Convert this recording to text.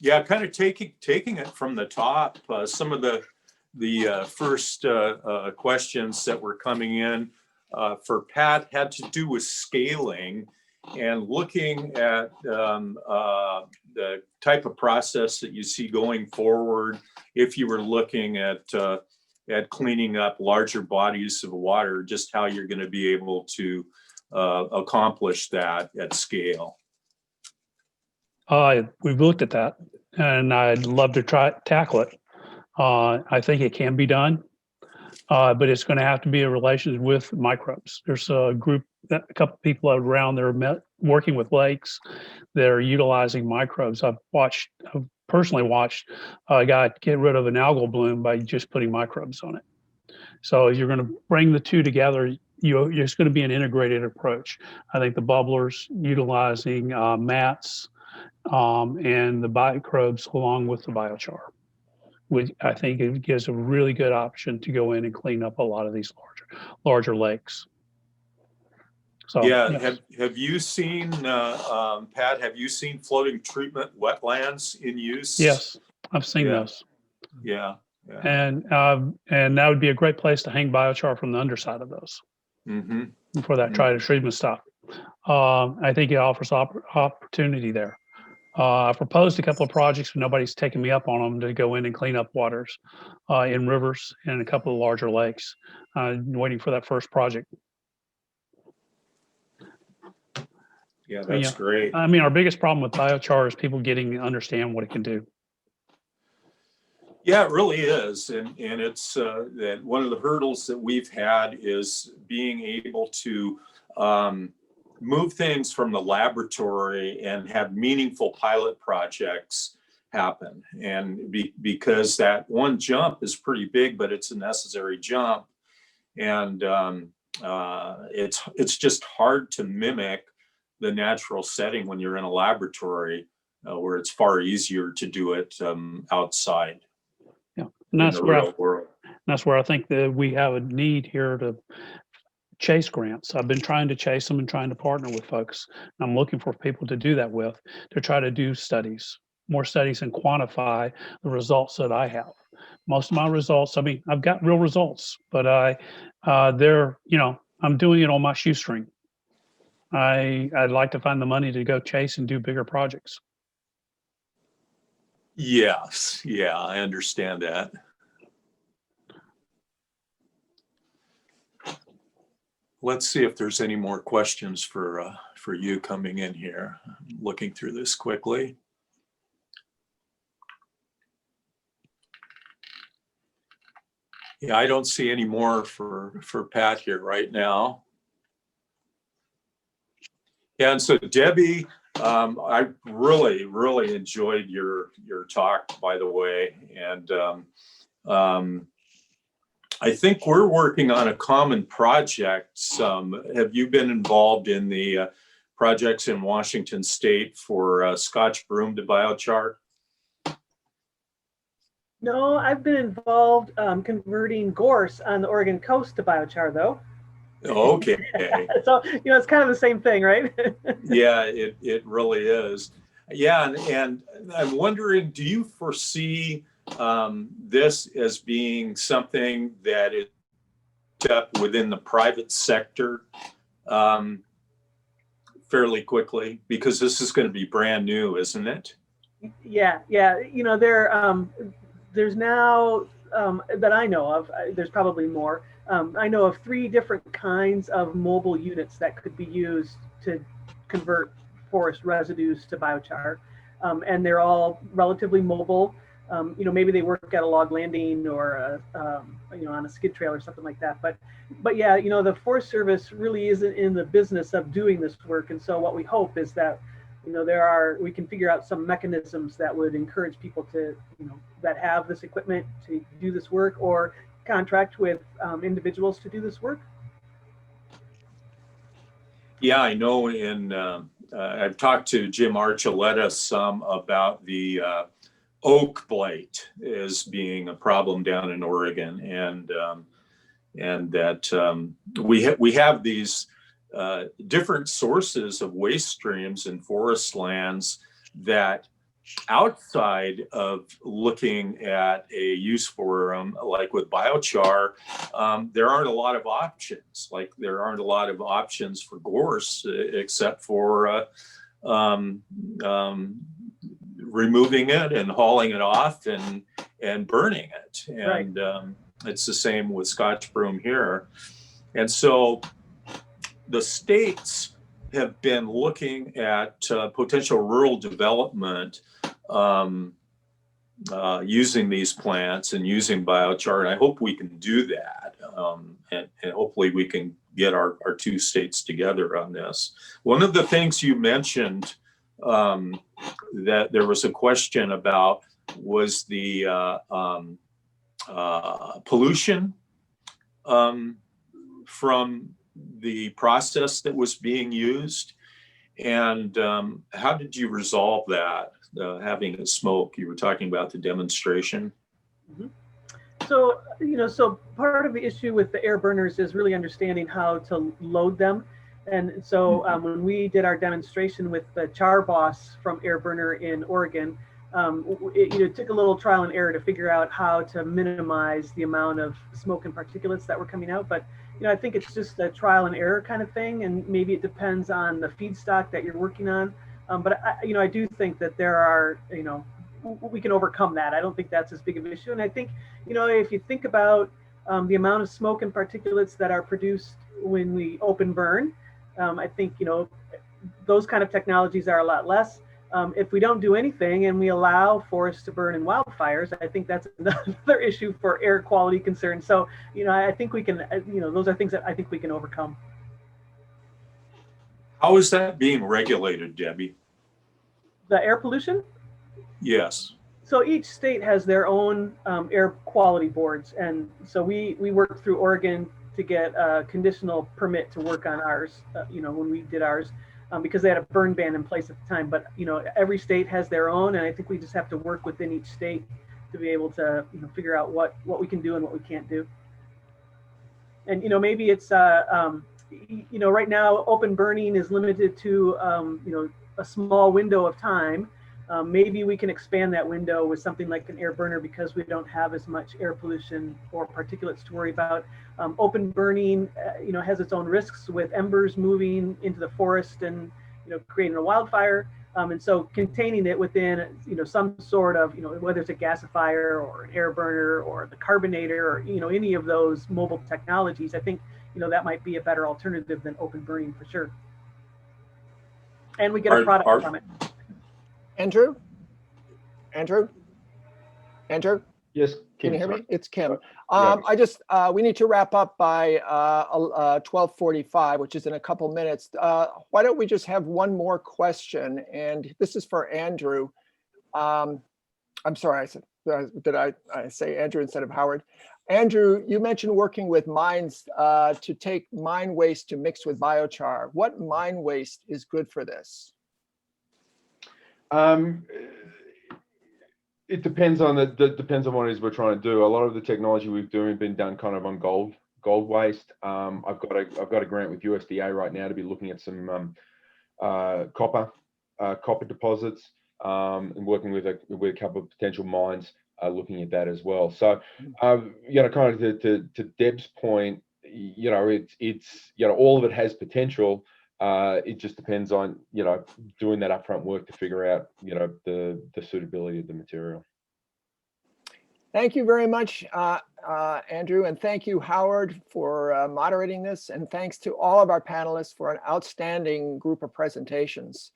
Yeah, kind of taking it from the top. Some of the first questions that were coming in for Pat had to do with scaling and looking at the type of process that you see going forward. If you were looking at cleaning up larger bodies of water, just how you're going to be able to accomplish that at scale. We've looked at that, and I'd love to tackle it. I think it can be done, but it's going to have to be a relation with microbes. There's a couple of people around that are working with lakes that are utilizing microbes. I've personally watched a guy get rid of an algal bloom by just putting microbes on it. So you're going to bring the two together. It's going to be an integrated approach. I think the bubblers utilizing mats and the microbes along with the biochar, which I think it gives a really good option to go in and clean up a lot of these larger lakes. So yeah, yes. have you seen Pat? Have you seen floating treatment wetlands in use? Yes, I've seen those. Yeah. And that would be a great place to hang biochar from the underside of those for that treatment stop. I think it offers opportunity there. I've proposed a couple of projects, but nobody's taken me up on them to go in and clean up waters in rivers and a couple of larger lakes. Waiting for that first project. Yeah, that's great. I mean, our biggest problem with biochar is people understand what it can do. Yeah, it really is, and it's that one of the hurdles that we've had is being able to move things from the laboratory and have meaningful pilot projects happen. And because that one jump is pretty big, but it's a necessary jump, and it's just hard to mimic the natural setting when you're in a laboratory, where it's far easier to do it outside. Yeah, and that's where I think that we have a need here to chase grants. I've been trying to chase them and trying to partner with folks. I'm looking for people to do that with, to try to do more studies and quantify the results that I have. Most of my results, I mean, I've got real results, but I'm doing it on my shoestring. I'd like to find the money to go chase and do bigger projects. Yes, yeah, I understand that. Let's see if there's any more questions for you coming in here. I'm looking through this quickly. Yeah, I don't see any more for Pat here right now. Yeah, and so Debbie, I really enjoyed your talk, by the way, and I think we're working on a common project. Have you been involved in the projects in Washington State for Scotch broom to biochar? No, I've been involved converting gorse on the Oregon coast to biochar, though. Okay. So, it's kind of the same thing, right? Yeah, it really is. Yeah, and I'm wondering, do you foresee this as being something that is up within the private sector fairly quickly? Because this is going to be brand new, isn't it? Yeah. There's now, that I know of, there's probably more. I know of 3 different kinds of mobile units that could be used to convert forest residues to biochar. And they're all relatively mobile. Maybe they work at a log landing or on a skid trail or something like that. But yeah, the Forest Service really isn't in the business of doing this work. And so what we hope is that, we can figure out some mechanisms that would encourage people to, that have this equipment to do this work or contract with individuals to do this work. Yeah, I know I've talked to Jim Archuleta some about the oak blight as being a problem down in Oregon, and that we have these different sources of waste streams in forest lands that outside of looking at a use for them, like with biochar, there aren't a lot of options. Like there aren't a lot of options for gorse except for removing it and hauling it off and burning it. And it's the same with Scotch broom here. And so the states have been looking at potential rural development using these plants and using biochar. And I hope we can do that. And hopefully we can get our two states together on this. One of the things you mentioned that there was a question about was the pollution from the process that was being used. And how did you resolve that, having it smoke? You were talking about the demonstration. Mm-hmm. So, so part of the issue with the air burners is really understanding how to load them. And so when we did our demonstration with the Char Boss from Air Burner in Oregon, it took a little trial and error to figure out how to minimize the amount of smoke and particulates that were coming out. But I think it's just a trial and error kind of thing, and maybe it depends on the feedstock that you're working on. But I do think that there are, we can overcome that. I don't think that's as big of an issue. And I think, if you think about the amount of smoke and particulates that are produced when we open burn, I think, those kind of technologies are a lot less. If we don't do anything and we allow forests to burn in wildfires, I think that's another issue for air quality concerns. So, I think we can, those are things that I think we can overcome. How is that being regulated, Debbie? The air pollution? Yes. So each state has their own air quality boards. And so we worked through Oregon to get a conditional permit to work on ours, when we did ours. Because they had a burn ban in place at the time. But every state has their own, and I think we just have to work within each state to be able to figure out what we can do and what we can't do. And maybe it's right now open burning is limited to a small window of time. Maybe we can expand that window with something like an air burner because we don't have as much air pollution or particulates to worry about. Open burning, has its own risks with embers moving into the forest and, creating a wildfire. And so containing it within, some sort of, whether it's a gasifier or an air burner or the carbonator or, any of those mobile technologies, I think, that might be a better alternative than open burning for sure. And we get a product from it. Andrew? Yes, Kim, can you hear me? It's Kim. We need to wrap up by 12:45, which is in a couple minutes. Why don't we just have one more question? And this is for Andrew. I'm sorry, did I say Andrew instead of Howard? Andrew, you mentioned working with mines to take mine waste to mix with biochar. What mine waste is good for this? It depends on what it is we're trying to do. A lot of the technology we've been done kind of on gold waste. I've got a grant with USDA right now to be looking at some copper deposits and working with a couple of potential mines looking at that as well. So kind of to Deb's point, it's all of it has potential. It just depends on doing that upfront work to figure out the suitability of the material. Thank you very much, Andrew, and thank you, Howard, for moderating this, and thanks to all of our panelists for an outstanding group of presentations.